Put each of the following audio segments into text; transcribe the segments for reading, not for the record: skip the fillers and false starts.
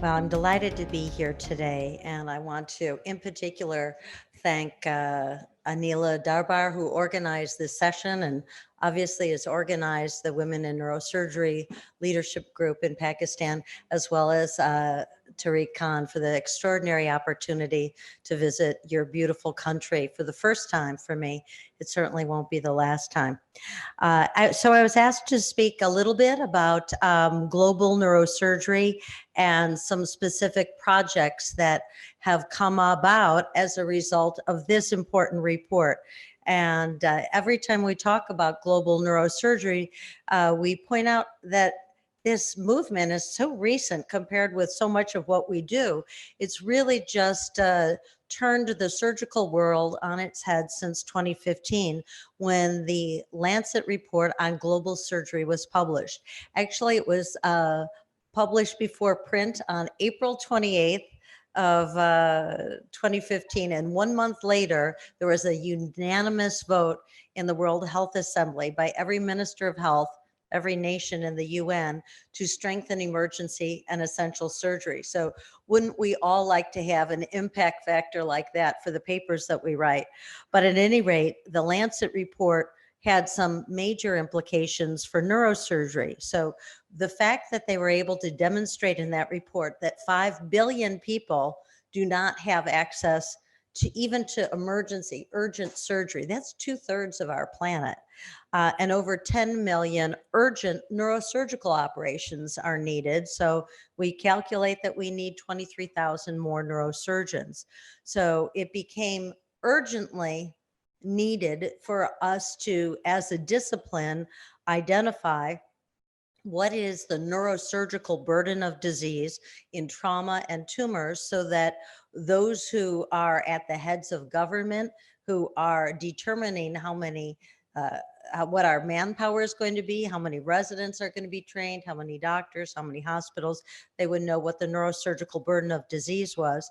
Well, I'm delighted to be here today, and I want to, in particular, thank Anila Darbar, who organized this session and obviously has organized the Women in Neurosurgery Leadership Group in Pakistan, as well as Tariq Khan for the extraordinary opportunity to visit your beautiful country for the first time for me. It certainly won't be the last time. So I was asked to speak a little bit about global neurosurgery and some specific projects that have come about as a result of this important report. And every time we talk about global neurosurgery, we point out that this movement is so recent compared with so much of what we do. It's really just turned the surgical world on its head since 2015 when the Lancet report on global surgery was published. Actually, it was published before print on April 28th of 2015. And 1 month later, there was a unanimous vote in the World Health Assembly by every minister of health, every nation in the UN, to strengthen emergency and essential surgery. So wouldn't we all like to have an impact factor like that for the papers that we write? But at any rate, the Lancet report had some major implications for neurosurgery. So the fact that they were able to demonstrate in that report that 5 billion people do not have access to even to emergency urgent surgery, that's 2/3 of our planet. And over 10 million urgent neurosurgical operations are needed. So we calculate that we need 23,000 more neurosurgeons. So it became urgently needed for us to, as a discipline, identify what is the neurosurgical burden of disease in trauma and tumors so that those who are at the heads of government, who are determining how many what our manpower is going to be, how many residents are going to be trained, how many doctors, how many hospitals, they would know what the neurosurgical burden of disease was.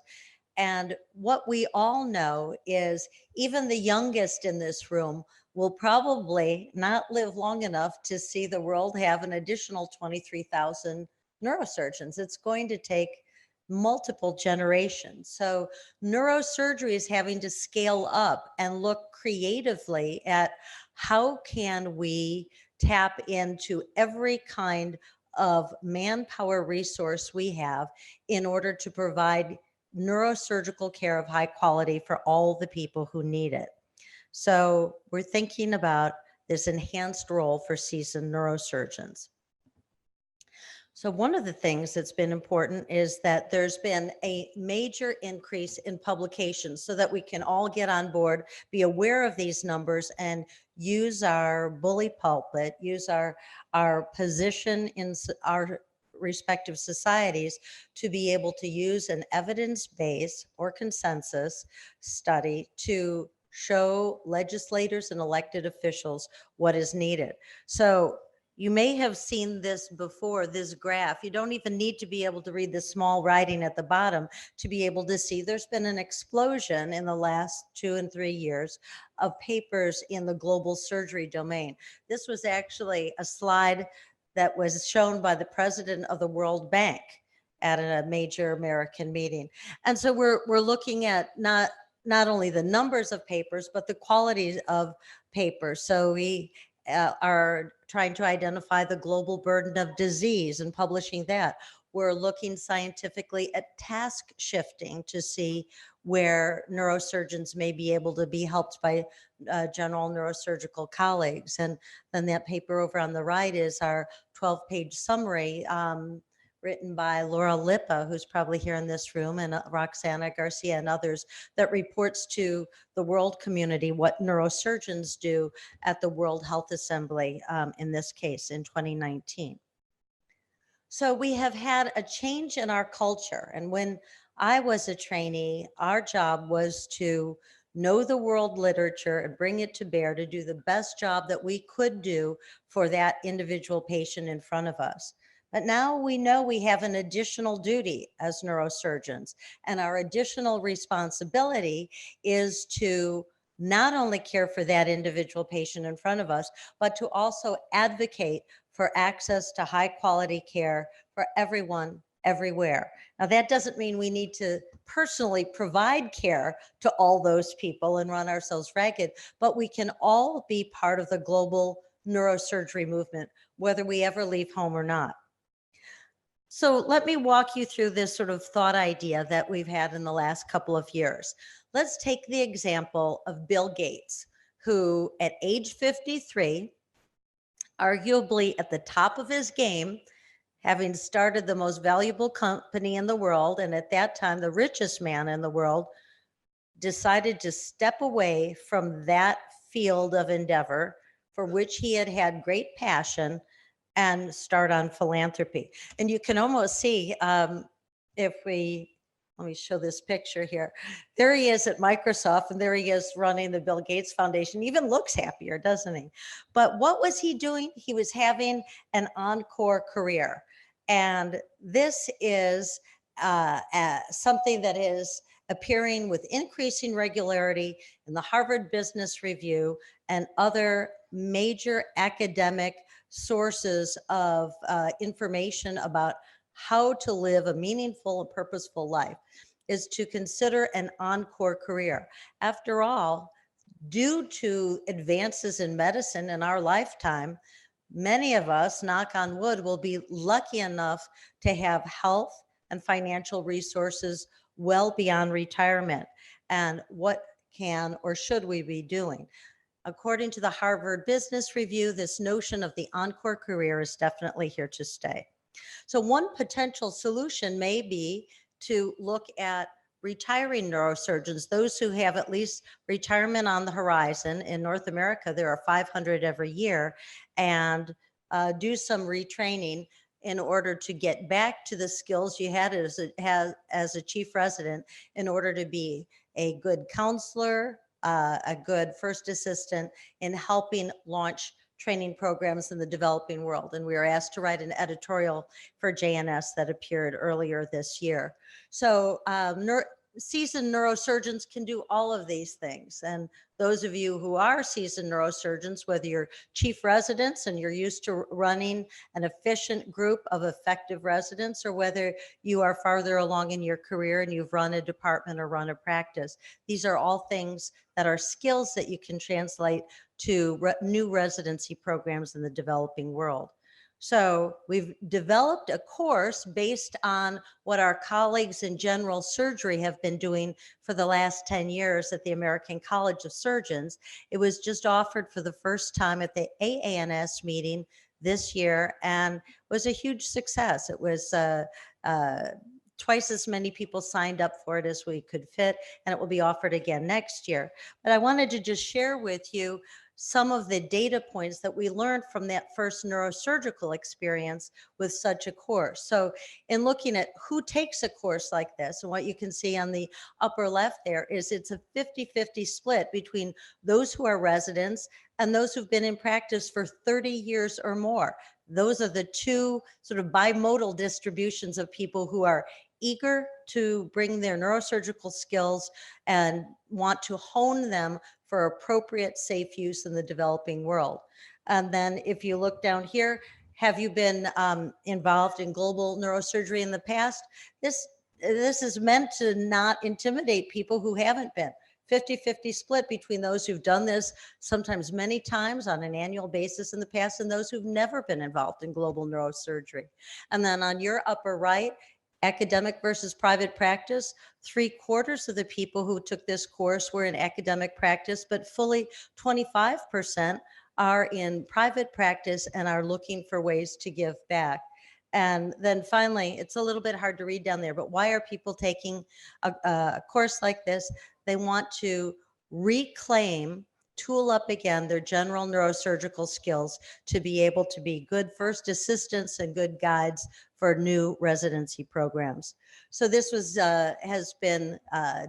And what we all know is even the youngest in this room will probably not live long enough to see the world have an additional 23,000 neurosurgeons. It's going to take multiple generations. So neurosurgery is having to scale up and look creatively at how can we tap into every kind of manpower resource we have in order to provide neurosurgical care of high quality for all the people who need it. So we're thinking about this enhanced role for seasoned neurosurgeons. So one of the things that's been important is that there's been a major increase in publications so that we can all get on board, be aware of these numbers, and use our bully pulpit, use our position in our respective societies to be able to use an evidence-based or consensus study to show legislators and elected officials what is needed. So you may have seen this before, this graph. You don't even need to be able to read the small writing at the bottom to be able to see there's been an explosion in the last 2 and 3 years of papers in the global surgery domain. This was actually a slide that was shown by the president of the World Bank at a major American meeting. And so we're looking at not only the numbers of papers, but the quality of papers. So we are trying to identify the global burden of disease and publishing that. We're looking scientifically at task shifting to see where neurosurgeons may be able to be helped by general neurosurgical colleagues. And then that paper over on the right is our 12-page summary written by Laura Lippa, who's probably here in this room, and Roxana Garcia and others, that reports to the world community what neurosurgeons do at the World Health Assembly, in this case, in 2019. So we have had a change in our culture. And when I was a trainee, our job was to know the world literature and bring it to bear to do the best job that we could do for that individual patient in front of us. But now we know we have an additional duty as neurosurgeons, and our additional responsibility is to not only care for that individual patient in front of us, but to also advocate for access to high quality care for everyone everywhere. Now, that doesn't mean we need to personally provide care to all those people and run ourselves ragged, but we can all be part of the global neurosurgery movement, whether we ever leave home or not. So let me walk you through this sort of thought idea that we've had in the last couple of years. Let's take the example of Bill Gates, who at age 53, arguably at the top of his game, having started the most valuable company in the world, and at that time, the richest man in the world, decided to step away from that field of endeavor for which he had had great passion and start on philanthropy. And you can almost see if we, let me show this picture here. There he is at Microsoft, and there he is running the Bill Gates Foundation. He even looks happier, doesn't he? But what was he doing? He was having an encore career. And this is something that is appearing with increasing regularity in the Harvard Business Review and other major academic sources of information about how to live a meaningful and purposeful life, is to consider an encore career. After all, due to advances in medicine in our lifetime, many of us, knock on wood, will be lucky enough to have health and financial resources well beyond retirement. And what can or should we be doing? According to the Harvard Business Review, this notion of the encore career is definitely here to stay. So one potential solution may be to look at retiring neurosurgeons, those who have at least retirement on the horizon. In North America, there are 500 every year, and do some retraining in order to get back to the skills you had as a chief resident, in order to be a good counselor, a good first assistant in helping launch training programs in the developing world. And we were asked to write an editorial for JNS that appeared earlier this year. So seasoned neurosurgeons can do all of these things. And those of you who are seasoned neurosurgeons, whether you're chief residents and you're used to running an efficient group of effective residents, or whether you are farther along in your career and you've run a department or run a practice, these are all things that are skills that you can translate to new residency programs in the developing world. So we've developed a course based on what our colleagues in general surgery have been doing for the last 10 years at the American College of Surgeons. It was just offered for the first time at the AANS meeting this year and was a huge success. It was twice as many people signed up for it as we could fit, and it will be offered again next year. But I wanted to just share with you some of the data points that we learned from that first neurosurgical experience with such a course. So in looking at who takes a course like this, and what you can see on the upper left there is it's a 50-50 split between those who are residents and those who've been in practice for 30 years or more. Those are the two sort of bimodal distributions of people who are eager to bring their neurosurgical skills and want to hone them for appropriate safe use in the developing world. And then if you look down here, have you been involved in global neurosurgery in the past? This is meant to not intimidate people who haven't been. 50-50 split between those who've done this sometimes many times on an annual basis in the past and those who've never been involved in global neurosurgery. And then on your upper right, academic versus private practice, 3/4 of the people who took this course were in academic practice, but fully 25% are in private practice and are looking for ways to give back. And then finally, it's a little bit hard to read down there, but why are people taking a course like this? They want to reclaim, tool up again their general neurosurgical skills to be able to be good first assistants and good guides for new residency programs. So this was has been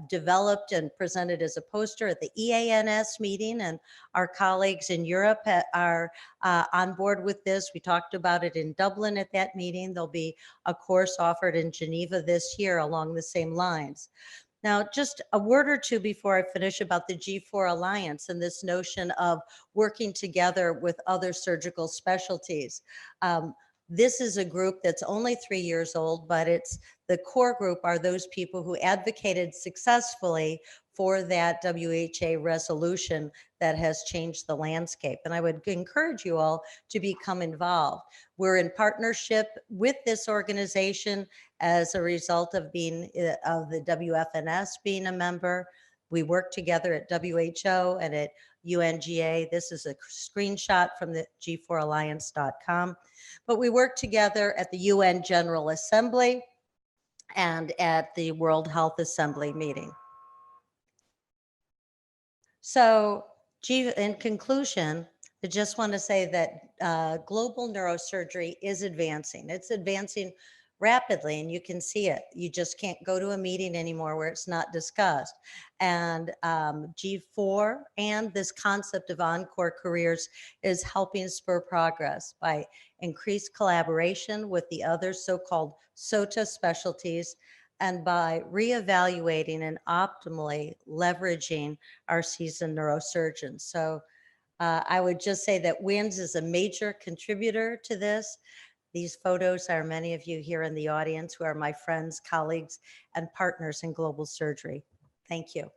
developed and presented as a poster at the EANS meeting, and our colleagues in Europe are on board with this. We talked about it in Dublin at that meeting. There'll be a course offered in Geneva this year along the same lines. Now, just a word or two before I finish about the G4 Alliance and this notion of working together with other surgical specialties. This is a group that's only 3 years old, but it's the core group are those people who advocated successfully for that WHA resolution that has changed the landscape. And I would encourage you all to become involved. We're in partnership with this organization as a result of being of the WFNS being a member. We work together at WHO and at UNGA. This is a screenshot from the G4alliance.com. But we work together at the UN General Assembly and at the World Health Assembly meeting. So, in conclusion, I just want to say that global neurosurgery is advancing. It's advancing rapidly, and you can see it. You just can't go to a meeting anymore where it's not discussed. And G4 and this concept of Encore careers is helping spur progress by increased collaboration with the other so-called SOTA specialties, and by reevaluating and optimally leveraging our seasoned neurosurgeons. So I would just say that WINS is a major contributor to this. These photos are many of you here in the audience who are my friends, colleagues, and partners in global surgery. Thank you.